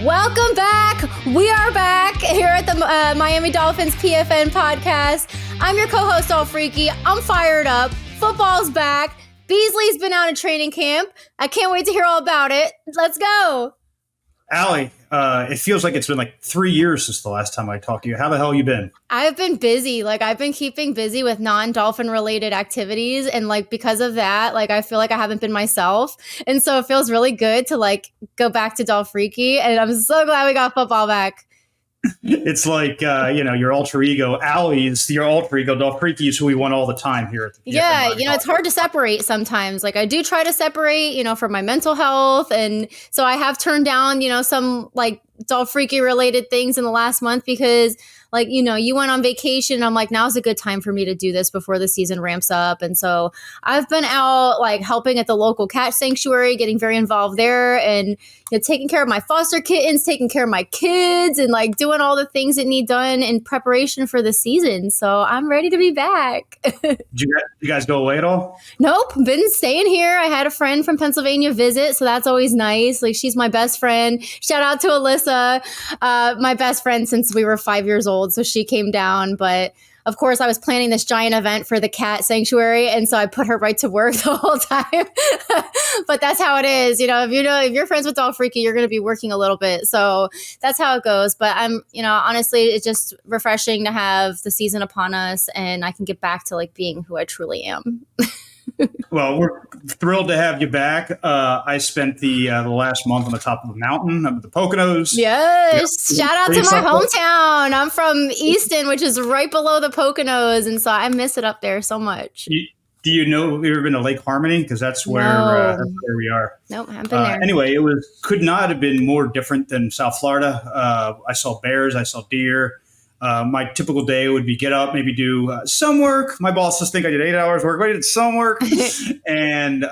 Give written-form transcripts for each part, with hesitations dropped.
Welcome back. We are back here at the Miami Dolphins PFN podcast. I'm your co-host, All Freaky. I'm fired up. Football's back. Beasley's been out in training camp. I can't wait to hear all about it. Let's go. Allie, it feels like it's been like 3 years since the last time I talked to you. How the hell you been? I've been busy. I've been keeping busy with non-Dolphin related activities. And because of that, I feel like I haven't been myself. And so it feels really good to go back to Dolph Freaky. And I'm so glad we got football back. It's like, your alter ego. Allie is your alter ego. Dolph Freaky is who we want all the time here at the PFN. Yeah, it's hard to separate sometimes. I do try to separate, for my mental health. And so I have turned down, some Dolph Freaky related things in the last month because you went on vacation. I'm like, now's a good time for me to do this before the season ramps up. And so I've been out helping at the local cat sanctuary, getting very involved there and taking care of my foster kittens, taking care of my kids and doing all the things that need done in preparation for the season. So I'm ready to be back. Did you guys go away at all? Nope. Been staying here. I had a friend from Pennsylvania visit. So that's always nice. She's my best friend. Shout out to Alyssa, my best friend since we were 5 years old. So she came down, but of course I was planning this giant event for the cat sanctuary. And so I put her right to work the whole time, but that's how it is. If you're friends with Dolph Freaky, you're going to be working a little bit. So that's how it goes. But I'm, honestly, it's just refreshing to have the season upon us and I can get back to being who I truly am. Well, we're thrilled to have you back. I spent the last month on the top of a mountain up at the Poconos. Yes. Shout out to my hometown. I'm from Easton, which is right below the Poconos. And so I miss it up there so much. Do you know, have you ever been to Lake Harmony? Because that's where we are. Nope, I haven't been there. Anyway, could not have been more different than South Florida. I saw bears, I saw deer. My typical day would be get up, maybe do some work. My bosses think I did 8 hours work, but I did some work. and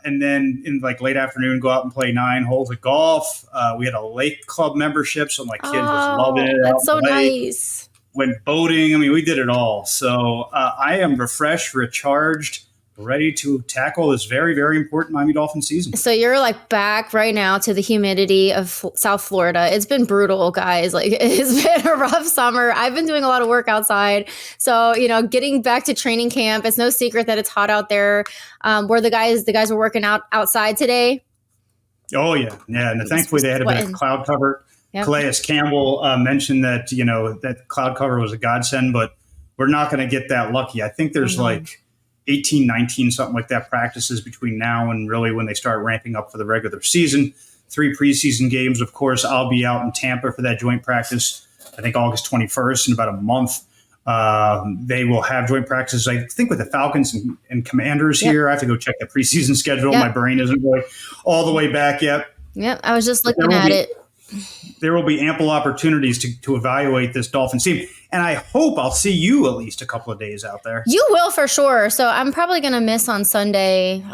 then in late afternoon, go out and play 9 holes of golf. We had a lake club membership, so my kids was loving it. That's so nice. Went boating. We did it all. So I am refreshed, recharged, ready to tackle this very, very important Miami Dolphins season. So you're back right now to the humidity of South Florida. It's been brutal, guys. It's been a rough summer. I've been doing a lot of work outside. So, getting back to training camp, it's no secret that it's hot out there. Where the guys were working out outside today. Oh yeah. Yeah. And thankfully they had a bit of cloud cover. Yep. Calais Campbell mentioned that, that cloud cover was a godsend, but we're not going to get that lucky. I think there's 18, 19, something like that practices between now and really when they start ramping up for the regular season. 3 preseason games. Of course, I'll be out in Tampa for that joint practice, I think August 21st in about a month. They will have joint practices, I think, with the Falcons and Commanders here. I have to go check the preseason schedule. My brain isn't really all the way back yet. Yep, I was just looking at it. There will be ample opportunities to evaluate this Dolphins team. And I hope I'll see you at least a couple of days out there. You will for sure. So I'm probably going to miss on Sunday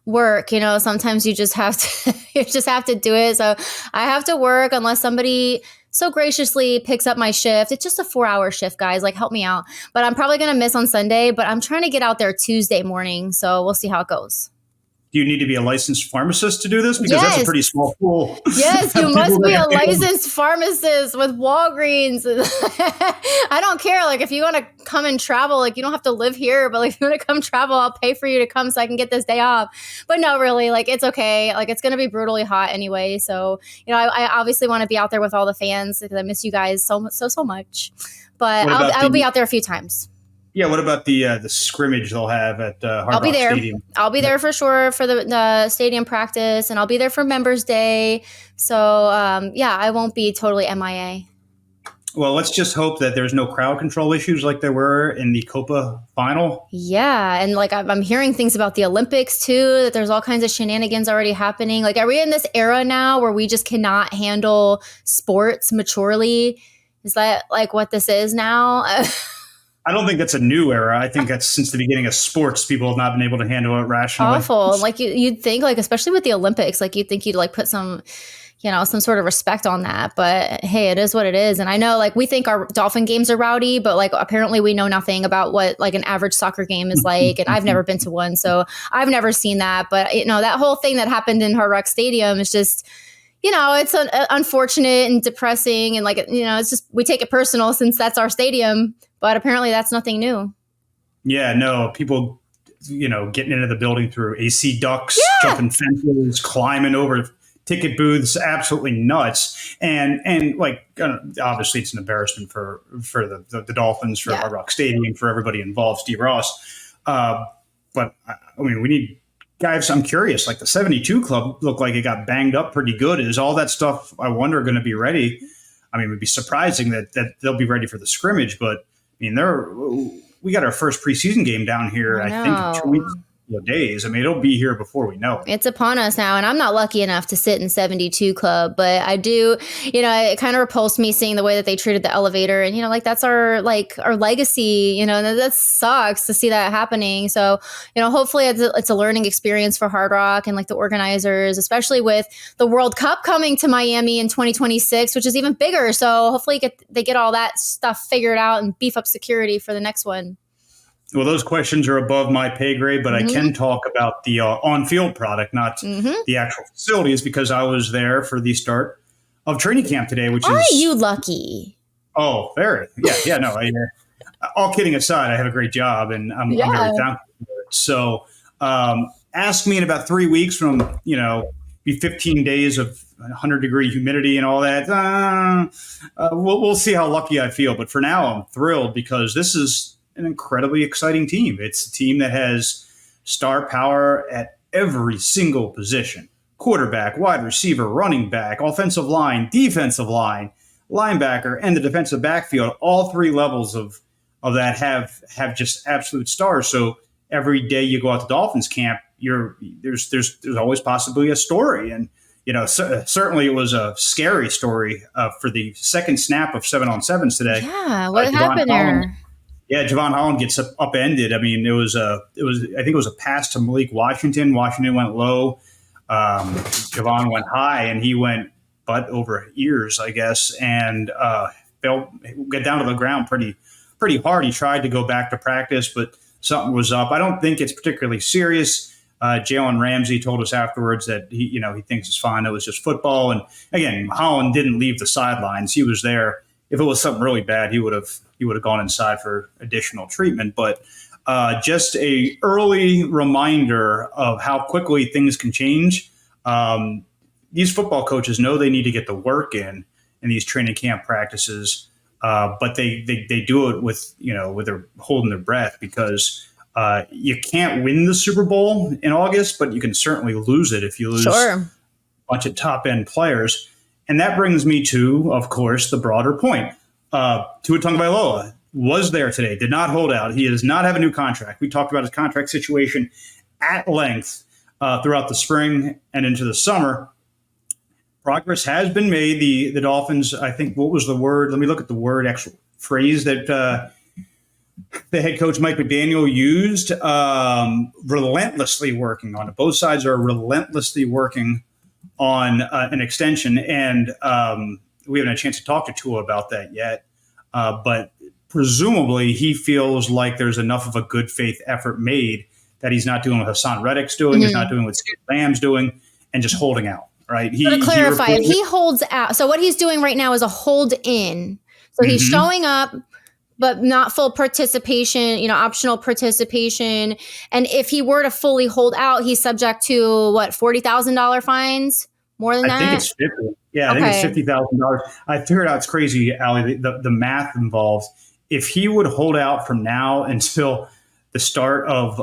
work. Sometimes you just have to do it. So I have to work unless somebody so graciously picks up my shift. It's just a 4-hour shift, guys. Help me out. But I'm probably going to miss on Sunday, but I'm trying to get out there Tuesday morning. So we'll see how it goes. Do you need to be a licensed pharmacist to do this? Because that's a pretty small pool. Yes, you must be a licensed pharmacist with Walgreens. I don't care. If you want to come and travel, you don't have to live here. But if you want to come travel, I'll pay for you to come so I can get this day off. But no, really, it's okay. It's going to be brutally hot anyway. So, I obviously want to be out there with all the fans because I miss you guys so much. But I'll be out there a few times. Yeah, what about the scrimmage they'll have at Hard Rock Stadium? I'll be there for sure for the stadium practice, and I'll be there for Members Day. So, I won't be totally MIA. Well, let's just hope that there's no crowd control issues like there were in the Copa final. Yeah, and I'm hearing things about the Olympics too, that there's all kinds of shenanigans already happening. Are we in this era now where we just cannot handle sports maturely? Is that what this is now? I don't think that's a new era. I think that's since the beginning of sports, people have not been able to handle it rationally. Awful. You'd think, especially with the Olympics, you'd think you'd put some some sort of respect on that. But hey, it is what it is. And I know we think our Dolphin games are rowdy, but apparently we know nothing about what an average soccer game is like. And I've never been to one, so I've never seen that. But that whole thing that happened in Hard Rock Stadium is just, it's unfortunate and depressing. And it's just, we take it personal since that's our stadium. But apparently that's nothing new. Yeah, no, people, getting into the building through AC ducts, jumping fences, climbing over ticket booths, absolutely nuts. And obviously it's an embarrassment for the Dolphins, for Hard Rock Stadium, for everybody involved, Steve Ross. But we need guys. I'm curious, like the 72 club looked like it got banged up pretty good. Is all that stuff, I wonder, going to be ready? It would be surprising that they'll be ready for the scrimmage, but we got our first preseason game down here, I think, in 2 weeks. Days. It'll be here before we know it. It's upon us now, and I'm not lucky enough to sit in 72 club, but I do, it kind of repulsed me seeing the way that they treated the elevator, and that's our legacy, and that sucks to see that happening. So, hopefully it's a learning experience for Hard Rock and the organizers, especially with the World Cup coming to Miami in 2026, which is even bigger. So hopefully they get all that stuff figured out and beef up security for the next one. Well, those questions are above my pay grade, but I can talk about the on-field product, not the actual facilities, because I was there for the start of training camp today, which Are you lucky? Oh, very. Yeah, no. All kidding aside, I have a great job, and I'm very thankful for it. So ask me in about 3 weeks from, be 15 days of 100-degree humidity and all that. We'll see how lucky I feel. But for now, I'm thrilled because this is an incredibly exciting team. It's a team that has star power at every single position: quarterback, wide receiver, running back, offensive line, defensive line, linebacker, and the defensive backfield. All three levels of that have just absolute stars. So every day you go out to Dolphins camp, there's always possibly a story. And certainly it was a scary story for the second snap of 7-on-7s today. Yeah, what happened there? Yeah, Javon Holland gets upended. I think it was a pass to Malik Washington. Washington went low. Javon went high, and he went butt over ears, I guess, and get down to the ground pretty hard. He tried to go back to practice, but something was up. I don't think it's particularly serious. Jalen Ramsey told us afterwards that he thinks it's fine. It was just football. And again, Holland didn't leave the sidelines. He was there. If it was something really bad, he would have gone inside for additional treatment. But just a early reminder of how quickly things can change. These football coaches know they need to get the work in these training camp practices, but they do it with their holding their breath, because you can't win the Super Bowl in August, but you can certainly lose it if you lose a bunch of top end players. And that brings me to, of course, the broader point. Tua Tagovailoa was there today, did not hold out. He does not have a new contract. We talked about his contract situation at length throughout the spring and into the summer. Progress has been made. The Dolphins, I think, what was the word? Let me look at the word, actual phrase that the head coach Mike McDaniel used. Relentlessly working on it. Both sides are relentlessly working on an extension, and we haven't had a chance to talk to Tua about that yet. But presumably he feels like there's enough of a good faith effort made that he's not doing what Hassan Reddick's doing, he's not doing what Steve Lamb's doing, and just holding out, right? To clarify, if he holds out, so what he's doing right now is a hold in. So he's showing up, but not full participation, optional participation. And if he were to fully hold out, he's subject to what, $40,000 fines? More than that? I think it's 50. Yeah, I think it's $50,000. I figured out, it's crazy, Allie, the math involved. If he would hold out from now until the start of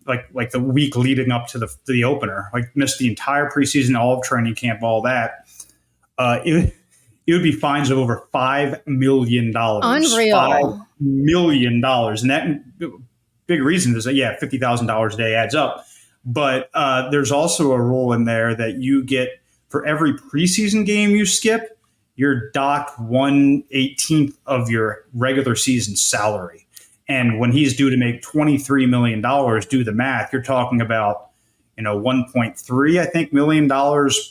like the week leading up to the opener, missed the entire preseason, all of training camp, all that, it would be fines of over $5 million. Unreal. $5 million. And that big reason is that, $50,000 a day adds up. But there's also a rule in there that you get, for every preseason game you skip, you're docked 1/18 of your regular season salary. And when he's due to make $23 million, do the math, you're talking about 1.3, I think, $1 million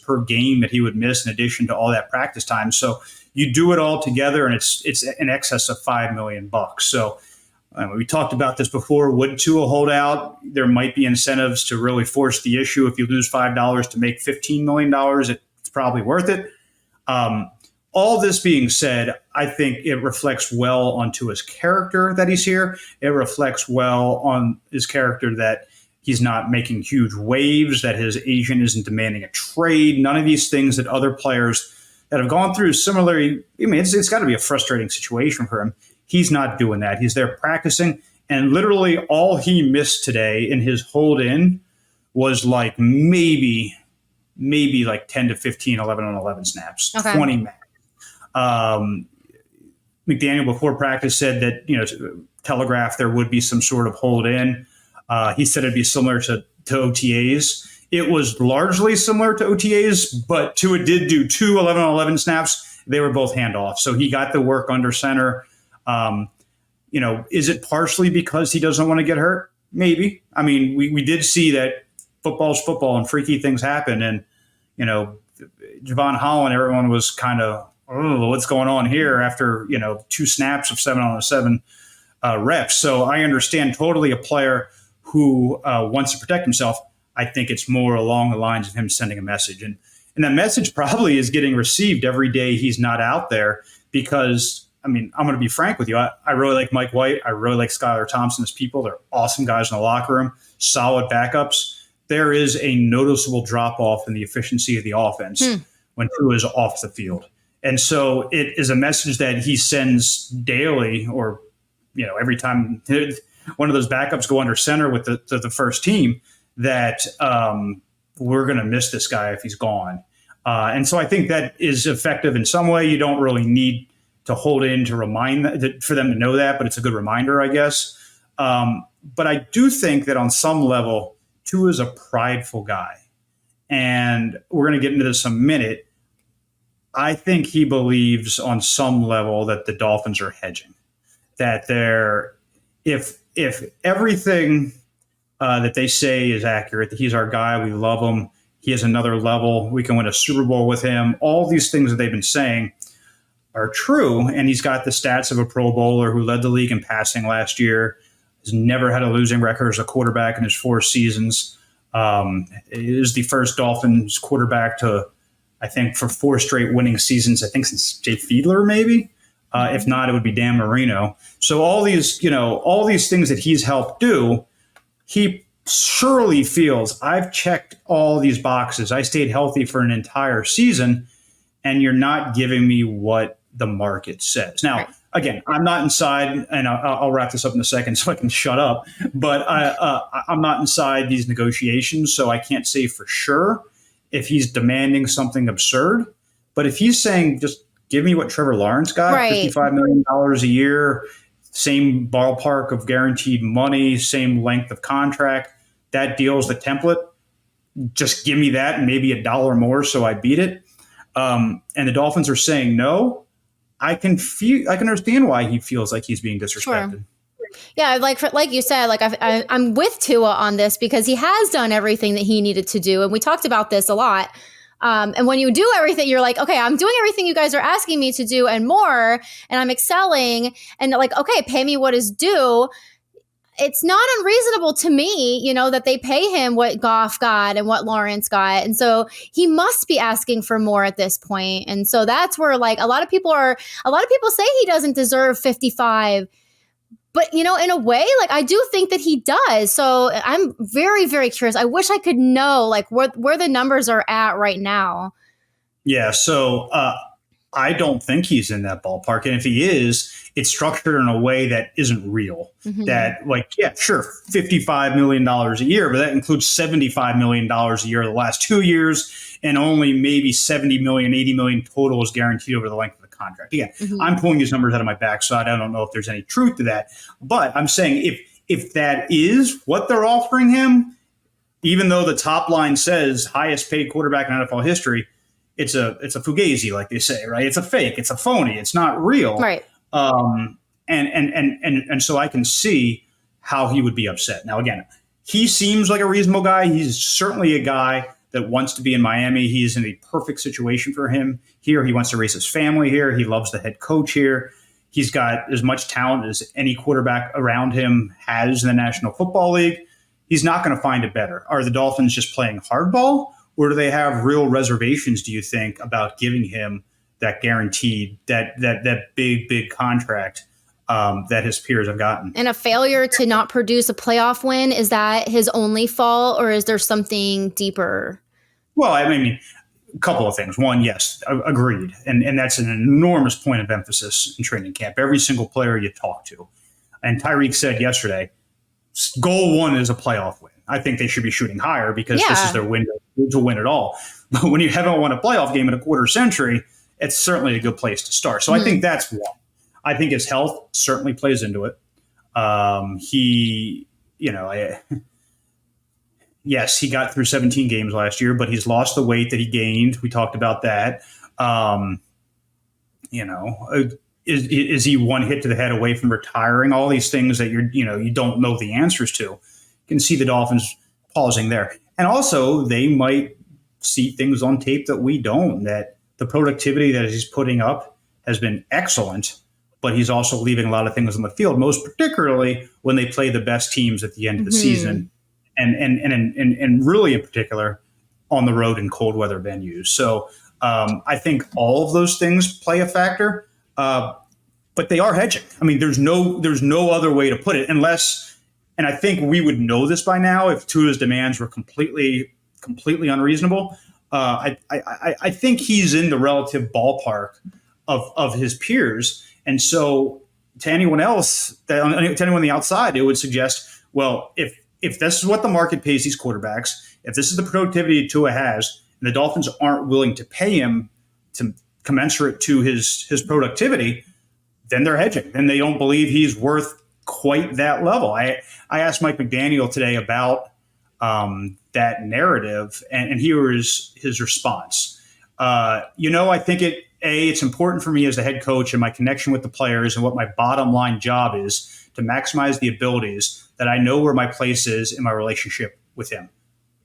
per game that he would miss in addition to all that practice time. So you do it all together, and it's in excess of $5 million. So we talked about this before. Would Tua hold out? There might be incentives to really force the issue. If you lose $5 to make $15 million, it's probably worth it. All this being said, I think it reflects well onto his character that he's here. It reflects well on his character that he's not making huge waves, that his agent isn't demanding a trade. None of these things that other players that have gone through similarly, I mean, it's got to be a frustrating situation for him. He's not doing that. He's there practicing. And literally all he missed today in his hold in was like maybe like 10 to 15, 11 on 11 snaps, okay. 20 max. McDaniel before practice said that, telegraphed there would be some sort of hold in. He said it'd be similar to OTAs. It was largely similar to OTAs, but Tua did do 2 11 on 11 snaps. They were both handoffs. So he got the work under center. Is it partially because he doesn't want to get hurt? Maybe. I mean, we did see that football's football and freaky things happen. And, Javon Holland, everyone was kind of, oh, what's going on here after, 2 snaps of 7 on 7 reps. So I understand totally a player who wants to protect himself. I think it's more along the lines of him sending a message. And that message probably is getting received every day he's not out there because, I mean, I'm going to be frank with you. I really like Mike White. I really like Skylar Thompson as people. They're awesome guys in the locker room, solid backups. There is a noticeable drop-off in the efficiency of the offense when Tua is off the field. And so it is a message that he sends daily or, every time one of those backups go under center with the first team that we're going to miss this guy if he's gone. And so I think that is effective in some way. You don't really need to hold in to remind for them to know that, but it's a good reminder, I guess. But I do think that on some level, Tua is a prideful guy. And we're going to get into this in a minute. I think he believes on some level that the Dolphins are hedging, that if everything that they say is accurate, that he's our guy, we love him, he has another level, we can win a Super Bowl with him, all these things that they've been saying are true, and he's got the stats of a Pro Bowler who led the league in passing last year, has never had a losing record as a quarterback in his 4 seasons, is the first Dolphins quarterback to, I think, for 4 straight winning seasons, I think since Jay Fiedler maybe. If not, it would be Dan Marino. So all these things that he's helped do, he surely feels I've checked all these boxes. I stayed healthy for an entire season, and you're not giving me what the market says. Now, again, I'm not inside, and I'll wrap this up in a second so I can shut up. But I'm not inside these negotiations, so I can't say for sure if he's demanding something absurd. But if he's saying just give me what Trevor Lawrence got, $55 million a year, same ballpark of guaranteed money, same length of contract, that deal's the template. Just give me that and maybe $1 more so I beat it. And the Dolphins are saying no. I can understand why he feels like he's being disrespected. Sure. Yeah, like you said, I'm with Tua on this because he has done everything that he needed to do, and we talked about this a lot. And when you do everything, you're like, okay, I'm doing everything you guys are asking me to do and more, and I'm excelling, and okay, pay me what is due. It's not unreasonable to me, that they pay him what Goff got and what Lawrence got. And so he must be asking for more at this point. And so that's where a lot of people say he doesn't deserve 55. But, in a way, I do think that he does. So I'm very, very curious. I wish I could know where the numbers are at right now. Yeah. So I don't think he's in that ballpark. And if he is, it's structured in a way that isn't real. Mm-hmm. That sure, $55 million a year, but that includes $75 million a year the last 2 years, and only maybe $70 million, $80 million total is guaranteed over the length of the contract. Again, I'm pulling these numbers out of my backside. I don't know if there's any truth to that, but I'm saying if that is what they're offering him, even though the top line says highest paid quarterback in NFL history, it's a fugazi, like they say, right? It's a fake, it's a phony, it's not real, right? And so I can see how he would be upset. Now, again, he seems like a reasonable guy. He's certainly a guy that wants to be in Miami. He's in a perfect situation for him here. He wants to raise his family here. He loves the head coach here. He's got as much talent as any quarterback around him has in the National Football League. He's not going to find it better. Are the Dolphins just playing hardball, or do they have real reservations, do you think, about giving him that guaranteed, that big contract that his peers have gotten? And a failure to not produce a playoff win, is that his only fault, or is there something deeper? Well, I mean, a couple of things. One, yes, agreed. And that's an enormous point of emphasis in training camp. Every single player you talk to. And Tyreek said yesterday, goal one is a playoff win. I think they should be shooting higher because this is their window to win it all. But when you haven't won a playoff game in a quarter century, it's certainly a good place to start. So I think that's one. I think his health certainly plays into it. Yes, he got through 17 games last year, but he's lost the weight that he gained. We talked about that. Is he one hit to the head away from retiring? All these things that you don't know the answers to. You can see the Dolphins pausing there. And also they might see things on tape that we don't, that the productivity that he's putting up has been excellent, but he's also leaving a lot of things on the field, most particularly when they play the best teams at the end of the season. And really in particular on the road in cold weather venues. So I think all of those things play a factor. But they are hedging. I mean, there's no other way to put it, unless, and I think we would know this by now if Tua's demands were completely unreasonable. I think he's in the relative ballpark of his peers, and so to anyone else, to anyone on the outside, it would suggest, well, if this is what the market pays these quarterbacks, if this is the productivity Tua has, and the Dolphins aren't willing to pay him to commensurate to his productivity, then they're hedging. Then they don't believe he's worth quite that level. I asked Mike McDaniel today about that narrative, and here was his response. I think it's important for me as the head coach and my connection with the players and what my bottom line job is to maximize the abilities that I know where my place is in my relationship with him.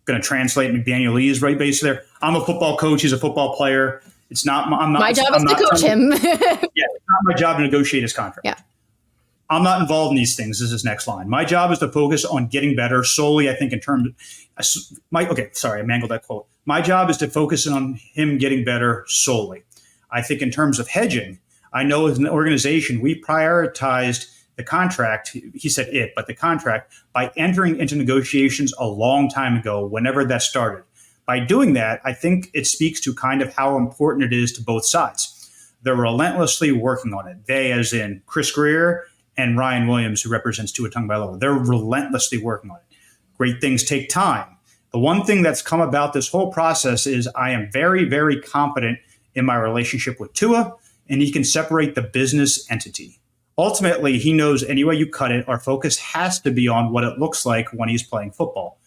Going to translate McDanielese right basically there. I'm a football coach. He's a football player. It's not my job is to coach him. It's not my job to negotiate his contract. Yeah. I'm not involved in these things. This is his next line. My job is to focus on getting better solely, I think, in terms of I mangled that quote. My job is to focus on him getting better solely. I think in terms of hedging, I know as an organization, we prioritized the contract. He said but the contract by entering into negotiations a long time ago, whenever that started. By doing that, I think it speaks to kind of how important it is to both sides. They're relentlessly working on it. They, as in Chris Greer and Ryan Williams, who represents Tua Tagovailoa, they're relentlessly working on it. Great things take time. The one thing that's come about this whole process is I am very, very confident in my relationship with Tua, and he can separate the business entity. Ultimately, he knows any way you cut it, our focus has to be on what it looks like when he's playing football.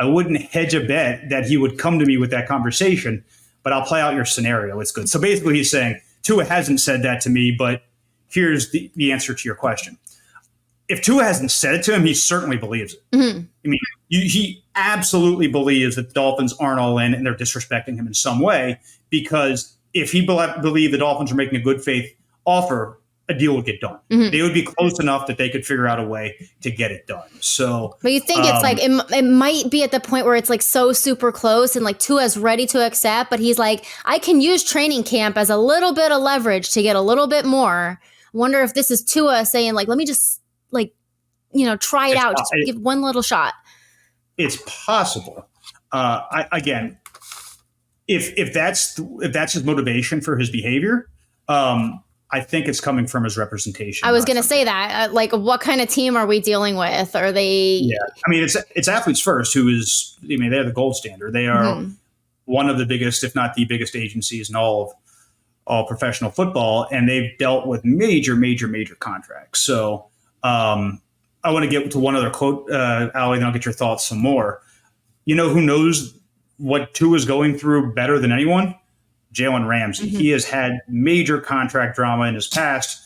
I wouldn't hedge a bet that he would come to me with that conversation, but I'll play out your scenario. It's good. So basically he's saying, Tua hasn't said that to me, but here's the answer to your question. If Tua hasn't said it to him, he certainly believes it. Mm-hmm. I mean, he absolutely believes that the Dolphins aren't all in and they're disrespecting him in some way, because if he believed the Dolphins are making a good faith offer, a deal would get done. Mm-hmm. They would be close enough that they could figure out a way to get it done. So, but you think it's like it might be at the point where it's like so super close and like Tua's ready to accept, but he's like, I can use training camp as a little bit of leverage to get a little bit more. Wonder if this is Tua saying like, let me just try it out, just give one little shot. It's possible. If that's his motivation for his behavior, I think it's coming from his representation. I was going to say that. Like, what kind of team are we dealing with? Are they? Yeah, I mean, it's Athletes First, who is. I mean, they're the gold standard. They are one of the biggest, if not the biggest, agencies in all professional football, and they've dealt with major contracts. So, I want to get to one other quote, Allie, then I'll get your thoughts some more. You know who knows what Tua is going through better than anyone? Jalen Ramsey. Mm-hmm. He has had major contract drama in his past.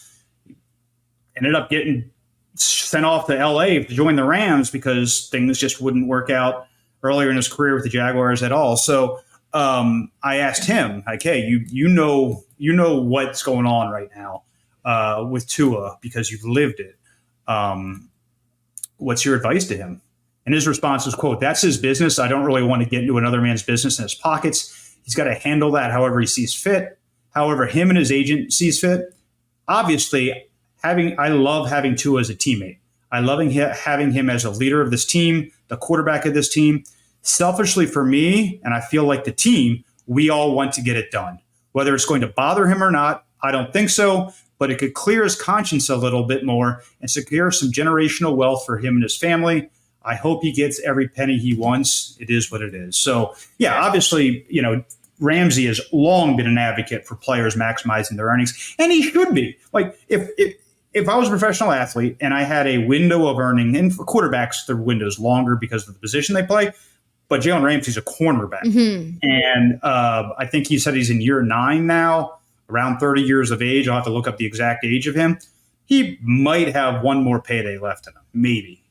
Ended up getting sent off to L.A. to join the Rams because things just wouldn't work out earlier in his career with the Jaguars at all. So I asked him, like, hey, you know what's going on right now with Tua because you've lived it. What's your advice to him? And his response was, quote, "That's his business. I don't really want to get into another man's business in his pockets. He's got to handle that however he sees fit, however him and his agent sees fit." Obviously, I love having Tua as a teammate. I love having him as a leader of this team, the quarterback of this team. Selfishly for me, and I feel like the team, we all want to get it done. Whether it's going to bother him or not, I don't think so, but it could clear his conscience a little bit more and secure some generational wealth for him and his family. I hope he gets every penny he wants. It is what it is. So, yeah, obviously, Ramsey has long been an advocate for players maximizing their earnings, and he should be. Like, if I was a professional athlete and I had a window of earning, and for quarterbacks, the window is longer because of the position they play, but Jalen Ramsey's a cornerback. Mm-hmm. And I think he said he's in year 9 now, around 30 years of age. I'll have to look up the exact age of him. He might have one more payday left in him, maybe,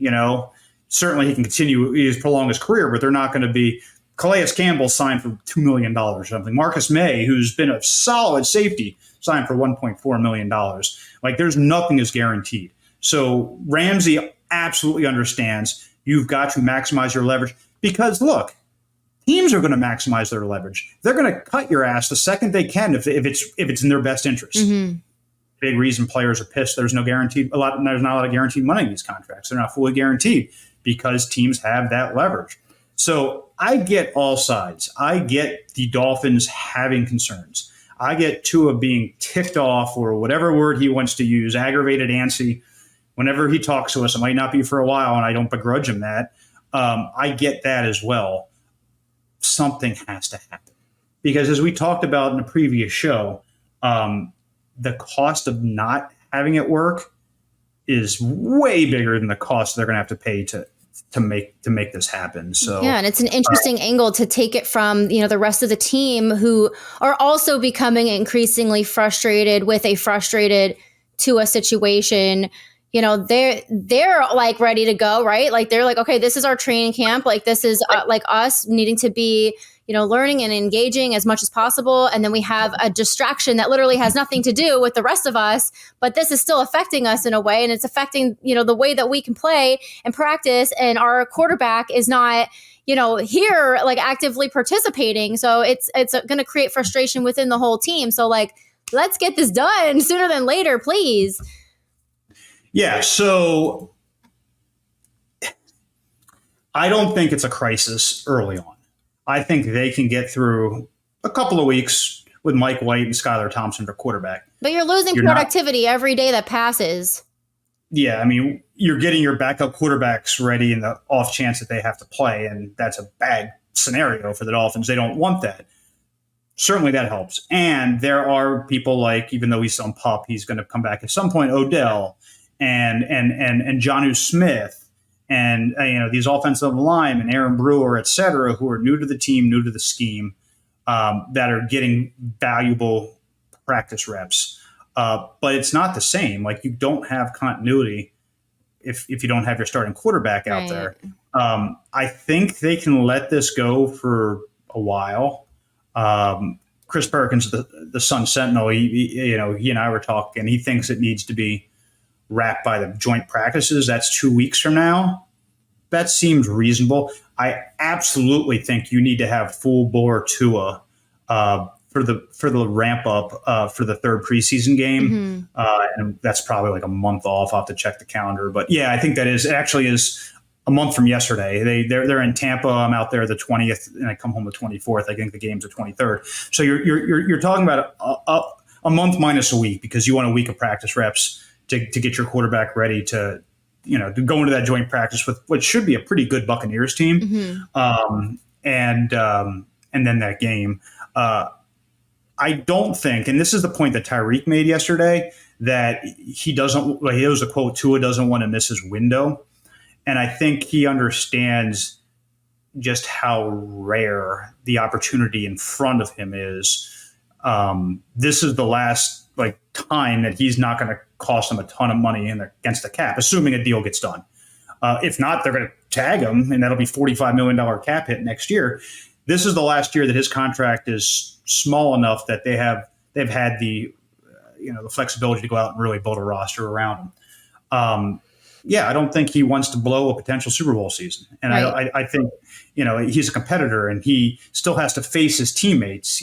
Certainly he can continue, prolong his career, but they're not going to be. Calais Campbell signed for $2 million or something. Marcus May, who's been a solid safety, signed for $1.4 million. Like, there's nothing is guaranteed. So Ramsey absolutely understands you've got to maximize your leverage because, look, teams are going to maximize their leverage. They're going to cut your ass the second they can if it's in their best interest. Mm-hmm. Big reason players are pissed. There's no guaranteed there's not a lot of guaranteed money in these contracts. They're not fully guaranteed because teams have that leverage. So I get all sides. I get the Dolphins having concerns. I get Tua being ticked off, or whatever word he wants to use, aggravated, antsy. Whenever he talks to us, it might not be for a while, and I don't begrudge him that. I get that as well. Something has to happen. Because as we talked about in a previous show, the cost of not having it work is way bigger than the cost they're going to have to pay to make this happen. So yeah, and it's an interesting angle to take it from, the rest of the team who are also becoming increasingly frustrated with a frustrated Tua situation. They're like ready to go, right? Like they're like, okay, this is our training camp. Like this is like us needing to be, learning and engaging as much as possible. And then we have a distraction that literally has nothing to do with the rest of us, but this is still affecting us in a way. And it's affecting, the way that we can play and practice. And our quarterback is not, here like actively participating. So it's going to create frustration within the whole team. So like, let's get this done sooner than later, please. Yeah. So I don't think it's a crisis early on. I think they can get through a couple of weeks with Mike White and Skylar Thompson for quarterback. But you're losing productivity every day that passes. Yeah, I mean, you're getting your backup quarterbacks ready in the off chance that they have to play, and that's a bad scenario for the Dolphins. They don't want that. Certainly that helps. And there are people like, even though he's some pup, he's going to come back at some point, Odell and Jonnu Smith. And, these offensive linemen, Aaron Brewer, et cetera, who are new to the team, new to the scheme, that are getting valuable practice reps. But it's not the same. Like, you don't have continuity if you don't have your starting quarterback out there. I think they can let this go for a while. Chris Perkins, the Sun Sentinel, he and I were talking. He thinks it needs to be wrapped by the joint practices. That's 2 weeks from now. That seems reasonable. I absolutely think you need to have full bore Tua for the ramp up for the third preseason game. Mm-hmm. And that's probably like a month off. I'll have to check the calendar. But yeah, I think it actually is a month from yesterday. They're in Tampa. I'm out there the 20th, and I come home the 24th. I think the game's the 23rd. So you're talking about a month minus a week, because you want a week of practice reps to get your quarterback ready to go into that joint practice with what should be a pretty good Buccaneers team. Mm-hmm. And then that game. I don't think, and this is the point that Tyreek made yesterday, that he was a quote, Tua doesn't want to miss his window. And I think he understands just how rare the opportunity in front of him is. This is the last time that he's not going to cost him a ton of money against the cap, assuming a deal gets done. If not, they're going to tag him, and that'll be $45 million cap hit next year. This is the last year that his contract is small enough that they've had the flexibility to go out and really build a roster around him. I don't think he wants to blow a potential Super Bowl season. And I think, he's a competitor and he still has to face his teammates.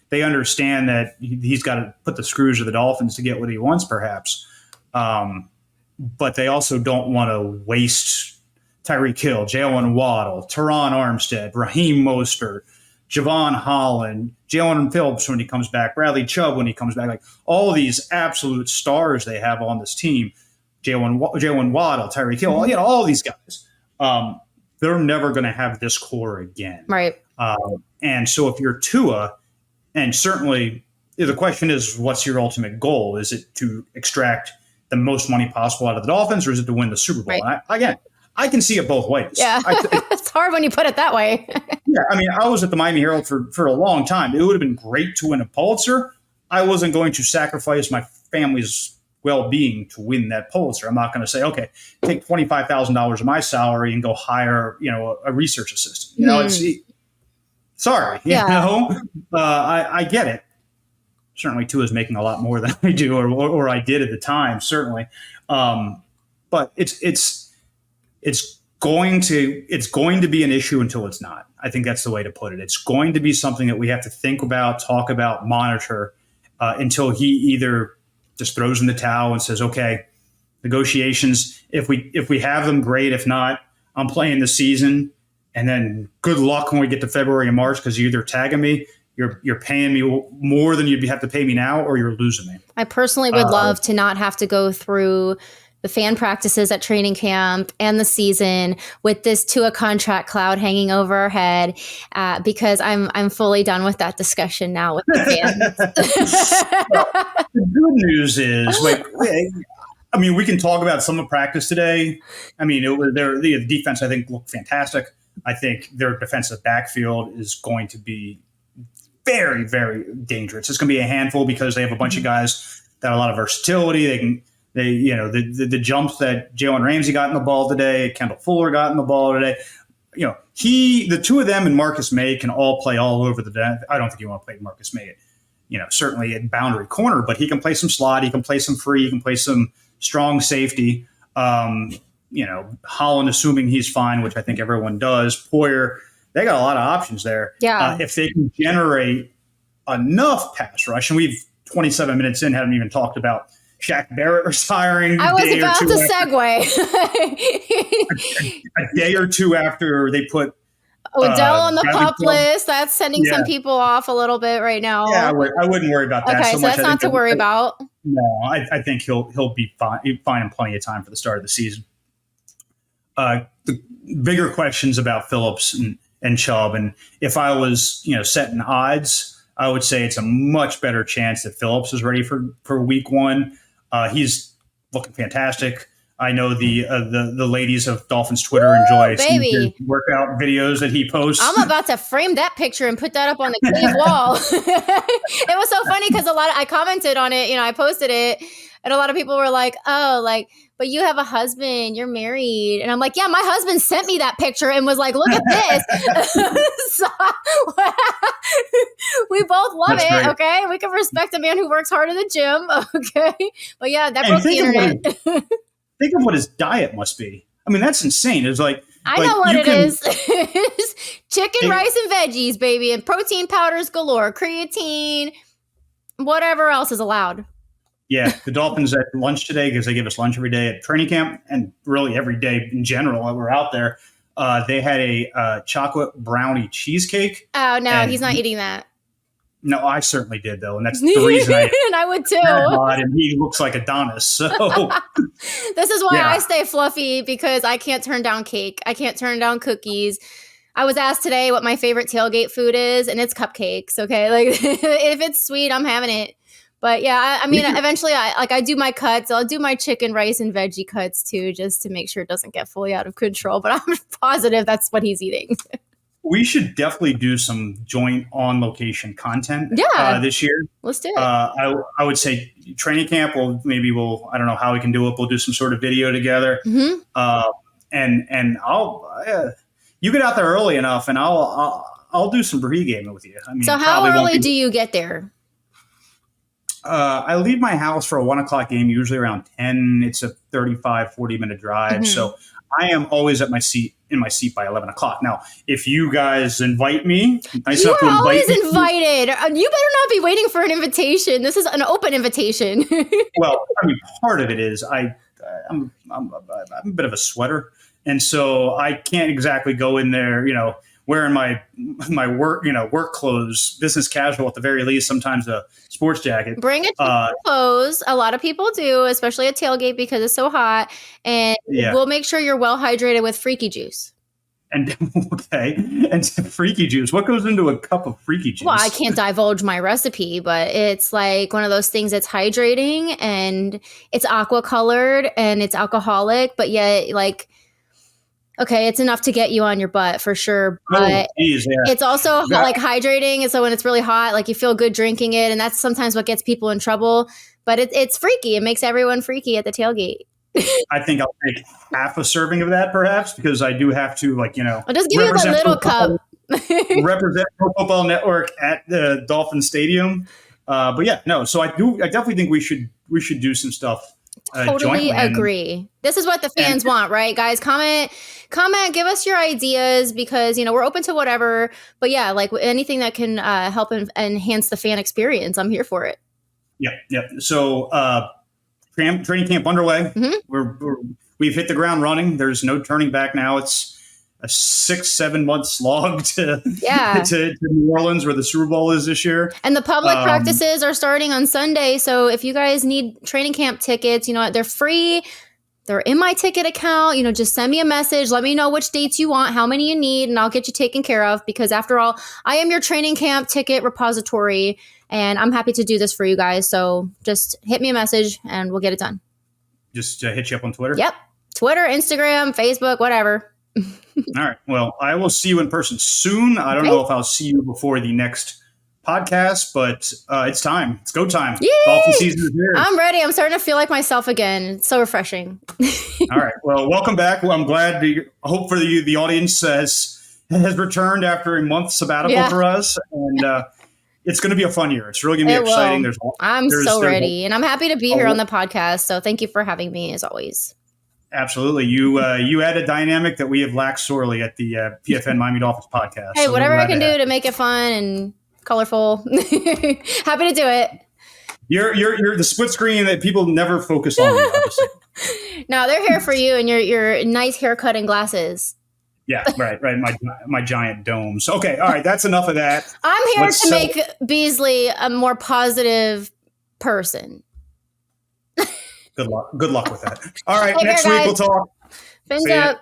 They understand that he's got to put the screws to the Dolphins to get what he wants, perhaps. But they also don't want to waste Tyreek Hill, Jalen Waddle, Teron Armstead, Raheem Mostert, Javon Holland, Jalen Phillips when he comes back, Bradley Chubb when he comes back, like all these absolute stars they have on this team, Jalen Waddle, Tyreek Hill, all these guys. They're never going to have this core again. Right. And so if you're Tua, and certainly the question is, what's your ultimate goal? Is it to extract the most money possible out of the Dolphins, or is it to win the Super Bowl? Right. And I can see it both ways. Yeah, it's hard when you put it that way. Yeah, I mean, I was at the Miami Herald for a long time. It would have been great to win a Pulitzer. I wasn't going to sacrifice my family's well-being to win that Pulitzer. I'm not going to say, okay, take $25,000 of my salary and go hire, a research assistant. Sorry, I get it. Certainly, Tua is making a lot more than I do, or I did at the time, certainly. But it's going to be an issue until it's not. I think that's the way to put it. It's going to be something that we have to think about, talk about, monitor until he either just throws in the towel and says, okay, negotiations, if we have them, great. If not, I'm playing the season. And then good luck when we get to February and March, because you're either tagging me, you're paying me more than you'd have to pay me now, or you're losing me. I personally would love to not have to go through the fan practices at training camp and the season with this Tua contract cloud hanging over our head, because I'm fully done with that discussion now with the fans. Well, the good news is, we can talk about some of practice today. I mean, the defense, I think, looked fantastic. I think their defensive backfield is going to be very, very dangerous. It's going to be a handful because they have a bunch of guys that have a lot of versatility. The jumps that Jalen Ramsey got in the ball today, Kendall Fuller got in the ball today. The two of them and Marcus May can all play all over the net. I don't think you want to play Marcus May certainly at boundary corner, but he can play some slot, he can play some free, he can play some strong safety. Holland, assuming he's fine, which I think everyone does. Poyer, they got a lot of options there. Yeah. If they can generate enough pass rush, and we've 27 minutes in, haven't even talked about Shaq Barrett retiring. I was about to segue. A day or two after they put Odell on the pup list. That's sending some people off a little bit right now. Yeah, I wouldn't worry about that. Okay, so that's not to worry about. No, I think he'll be fine in plenty of time for the start of the season. The bigger questions about Phillips and Chubb, and if I was setting odds, I would say it's a much better chance that Phillips is ready for week one. He's looking fantastic. I know the ladies of Dolphins Twitter enjoy his workout videos that he posts. I'm about to frame that picture and put that up on the cave wall. It was so funny because I commented on it, I posted it, and a lot of people were like, "Oh, but you have a husband, you're married," and I'm like, "Yeah, my husband sent me that picture and was like, look at this." So, we both love it. Great. Okay, we can respect a man who works hard in the gym. Okay, but yeah, that broke the internet. Think of what his diet must be. I mean, that's insane. It's I know what it is. Chicken, rice, and veggies, baby, and protein powders galore, creatine, whatever else is allowed. Yeah, the Dolphins at lunch today, because they give us lunch every day at training camp, and really every day in general while we're out there, they had a chocolate brownie cheesecake. Oh, no, he's not eating that. No, I certainly did, though, and that's the reason and I would too. And he looks like Adonis. So this is why I stay fluffy, because I can't turn down cake. I can't turn down cookies. I was asked today what my favorite tailgate food is, and it's cupcakes. Okay, if it's sweet, I'm having it. But yeah, I mean, eventually, I do my cuts. I'll do my chicken, rice, and veggie cuts too, just to make sure it doesn't get fully out of control. But I'm positive that's what he's eating. We should definitely do some joint on location content this year. Let's do it. I would say training camp. I don't know how we can do it. We'll do some sort of video together. Mm-hmm. And I'll you get out there early enough, and I'll do some pre-gaming with you. I mean, so how early do you get there? I leave my house for a 1:00 game, usually around 10. It's a 40-minute drive. So I am always in my seat by 11:00. Now, if you guys invite me, you are always invited. You better not be waiting for an invitation. This is an open invitation. Well, I mean, part of it is I'm a bit of a sweater, and so I can't exactly go in there, wearing my work clothes, business casual at the very least, sometimes a sports jacket. Bring a clothes. A lot of people do, especially at tailgate because it's so hot. And we'll make sure you're well hydrated with Freaky Juice. And Freaky Juice. What goes into a cup of Freaky Juice? Well, I can't divulge my recipe, but it's like one of those things that's hydrating and it's aqua colored and it's alcoholic, but yet okay, it's enough to get you on your butt for sure. But it's also hydrating. And so when it's really hot, you feel good drinking it. And that's sometimes what gets people in trouble. But it's freaky. It makes everyone freaky at the tailgate. I think I'll take half a serving of that perhaps, because I do have to I'll just give you the little cup. Represent Pro Football Network at the Dolphin Stadium. But yeah, no. So I definitely think we should do some stuff. Totally agree. This is what the fans want, right, guys? Comment, give us your ideas because, we're open to whatever. But yeah, anything that can help enhance the fan experience, I'm here for it. Yep. So training camp underway. We've hit the ground running. There's no turning back now. It's a 6-7 month slog to New Orleans, where the Super Bowl is this year. And the public practices are starting on Sunday. So if you guys need training camp tickets, they're free. They're in my ticket account. Just send me a message. Let me know which dates you want, how many you need, and I'll get you taken care of. Because after all, I am your training camp ticket repository, and I'm happy to do this for you guys. So just hit me a message, and we'll get it done. Just hit you up on Twitter? Yep. Twitter, Instagram, Facebook, whatever. All right. Well, I will see you in person soon. I don't know if I'll see you before the next podcast, but it's time. It's go time. Yay! Dolphin season is here. I'm ready. I'm starting to feel like myself again. It's so refreshing. All right. Well, welcome back. Well, I'm glad. I hope for the audience has returned after a month sabbatical for us, and it's going to be a fun year. It's really going to be exciting. I'm so ready, and I'm happy to be here on the podcast. So thank you for having me, as always. Absolutely. You add a dynamic that we have lacked sorely at the PFN Miami Dolphins podcast. Hey, whatever I can do to make it fun and colorful. Happy to do it. You're the split screen that people never focus on, obviously. No, they're here for you and your nice haircut and glasses. Yeah, right. My giant domes. Okay, all right. That's enough of that. I'm here to make Beasley a more positive person. Good luck with that. All right, next week we'll talk. Fins up.